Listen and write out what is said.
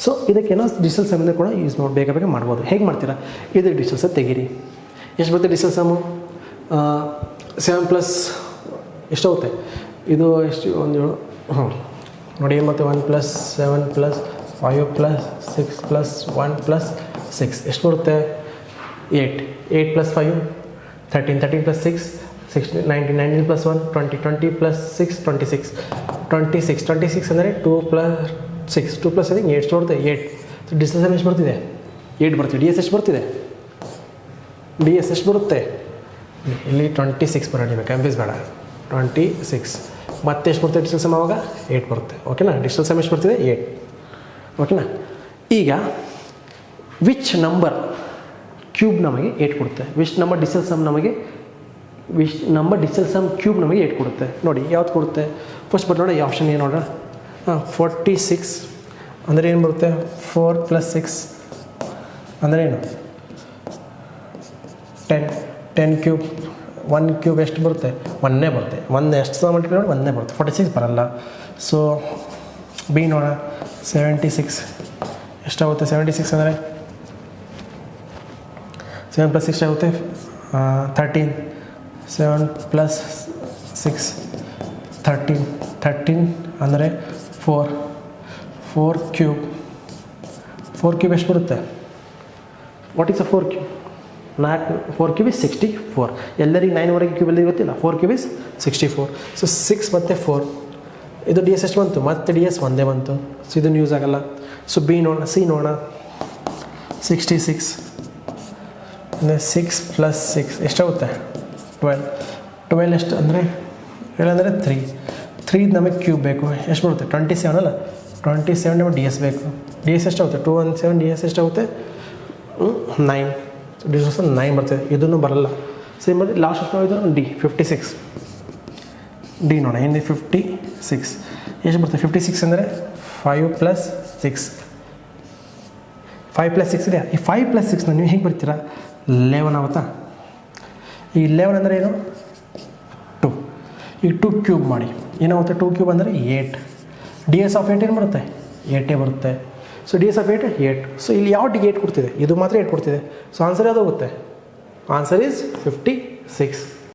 So ಇದಕ್ಕೇನೋ digital ಸಮ್ಮಿಂದ ಕೂಡ use ಮಾಡಿ ಬೇಗ ಮಾಡ್ಬೋದು. ಹೇಗೆ ಮಾಡ್ತೀರಾ? ಇದು ಡಿಜಿಟಲ್ ಸಮ್ ತೆಗೀರಿ. ಎಷ್ಟು ಬರುತ್ತೆ ಡಿಜಿಟಲ್ ಸಮ್ಮು? 7 ಪ್ಲಸ್ ಎಷ್ಟಾಗುತ್ತೆ ಇದು? ಎಷ್ಟು ಒಂದು ನೋಡಿ ಏನು ಬರುತ್ತೆ? 1 plus 7 plus 5 plus 6 plus 1 plus 6 ಎಷ್ಟು ಬರುತ್ತೆ? 8 ಪ್ಲಸ್ 5 13 ಪ್ಲಸ್ 6 19 ಪ್ಲಸ್ 1 20 ಪ್ಲಸ್ 6 26 ಅಂದರೆ 2 ಪ್ಲಸ್ 6 2 ಪ್ಲಸ್ 8 ಎಷ್ಟು ಬರುತ್ತೆ? 8. ಸೊ ಡಿಜಿಟಲ್ ಸಮ್ ಎಷ್ಟು ಬರ್ತಿದೆ? 8 ಬರ್ತಿದೆ. ಡಿ ಎಸ್ ಎಷ್ಟು ಬರ್ತಿದೆ? ಡಿ ಎಸ್ ಎಷ್ಟು ಬರುತ್ತೆ? ಇಲ್ಲಿ 26 ಬರೋಣ, ಕನ್ಫ್ಯೂಸ್ ಬೇಡ. 26 ಮತ್ತೆ ಎಷ್ಟು ಬರುತ್ತೆ ಡಿಜಿಟಲ್ ಸಮ್? ಆವಾಗ 8 ಬರುತ್ತೆ. ಓಕೆನಾ? ಡಿಜಿಟಲ್ ಸಮ್ ಎಷ್ಟು ಬರ್ತಿದೆ? 8. ಓಕೆನಾ? ಈಗ ವಿಚ್ ನಂಬರ್ ಕ್ಯೂಬ್ ನಮಗೆ 8 ಕೊಡುತ್ತೆ? Which number digital sum cube ನಮಗೆ 8 ಕೊಡುತ್ತೆ? ನೋಡಿ ಯಾವ್ದು ಕೊಡುತ್ತೆ? ಫಸ್ಟ್ ಬಟ್ ನೋಡಿ ಈ ಆಪ್ಷನ್ ಏನು ನೋಡೋಣ. 46 ಅಂದರೆ ಏನು ಬರುತ್ತೆ? 4 ಪ್ಲಸ್ 6 ಅಂದರೆ ಏನು? 10 ಕ್ಯೂಬ್ 1 ಕ್ಯೂಬ್ ಎಷ್ಟು ಬರುತ್ತೆ? 1 ಬರುತ್ತೆ. 1 ಎಷ್ಟು ಸಹ ಮಲ್ಟಿಪ್ಲೈ ಮಾಡಿ 1 ಬರುತ್ತೆ. 46 ಬರಲ್ಲ. ಸೊ ಬಿ ನೋಡೋಣ. 76 ಎಷ್ಟಾಗುತ್ತೆ? 76 ಅಂದರೆ 7 ಪ್ಲಸ್ 6 ಆಗುತ್ತೆ 13. 7 ಪ್ಲಸ್ 6 13 ಅಂದರೆ 4 ಕ್ಯೂಬ್ ಎಷ್ಟು ಬರುತ್ತೆ? What is a 4 cube? 4 cube is 64. ಎಲ್ಲರಿಗೆ 9ವರೆಗೆ ಕ್ಯೂಬಲ್ಲಿ ಗೊತ್ತಿಲ್ಲ. 4 ಕ್ಯೂಬ್ ಇಸ್ 64. ಸೊ 6 ಮತ್ತು 4 ಇದು ಡಿ ಎಸ್ ಎಷ್ಟು ಬಂತು? ಮತ್ತೆ ಡಿ ಎಸ್ ಒಂದೇ ಬಂತು. ಸೊ ಇದನ್ನು ಯೂಸ್ ಆಗಲ್ಲ. ಸೊ ಬಿ ನೋಡೋಣ. ಸಿ ನೋಡೋಣ. 66 ಅಂದರೆ 6 ಪ್ಲಸ್ 6 ಎಷ್ಟಾಗುತ್ತೆ? 12 ಎಷ್ಟು ಅಂದರೆ 3 ನಮಗೆ ಕ್ಯೂಬ್ ಬೇಕು. ಎಷ್ಟು ಬರುತ್ತೆ? 27 ಅಲ್ಲ? 27 ನಮಗೆ ಡಿ ಎಸ್ ಬೇಕು. ಡಿ ಎಸ್ ಎಷ್ಟಾಗುತ್ತೆ? 217 ಡಿ ಎಸ್ ಎಷ್ಟಾಗುತ್ತೆ? 9. ಡಿ ಎಸ್ 9 ಬರ್ತದೆ. ಇದನ್ನು ಬರಲ್ಲ. ಸೇಮ್ ಮಾಡಿ ಲಾಸ್ಟ್ ಎಷ್ಟು ಇದು ಡಿ 56. ಡಿ ನೋಡೋಣ. ಹಿಂದೆ 56 ಎಷ್ಟು ಬರ್ತದೆ? 56 ಅಂದರೆ 5 ಪ್ಲಸ್ 6 ಇದೆ. ಈ 5 ಪ್ಲಸ್ 6ನ ನೀವು ಹೇಗೆ ಬರ್ತೀರಾ? 11 ಆಗುತ್ತಾ? ಈ 11 ಅಂದರೆ ಏನು? 2. ಈಗ 2 ಕ್ಯೂಬ್ ಮಾಡಿ ಏನಾಗುತ್ತೆ? 2 ಕ್ಯೂಬ್ ಅಂದರೆ 8. ಡಿ ಎಸ್ ಆಫ್ 8 ಏನು ಬರುತ್ತೆ? 8 ಬರುತ್ತೆ. So D S of 8. So ಇಲ್ಲಿ ಯಾವ ಡಿಗೆ 8 ಕೊಡ್ತಿದೆ? ಇದು ಮಾತ್ರ 8 ಕೊಡ್ತಿದೆ. ಸೊ ಆನ್ಸರ್ ಯಾವುದು ಹೋಗುತ್ತೆ? Answer is 56.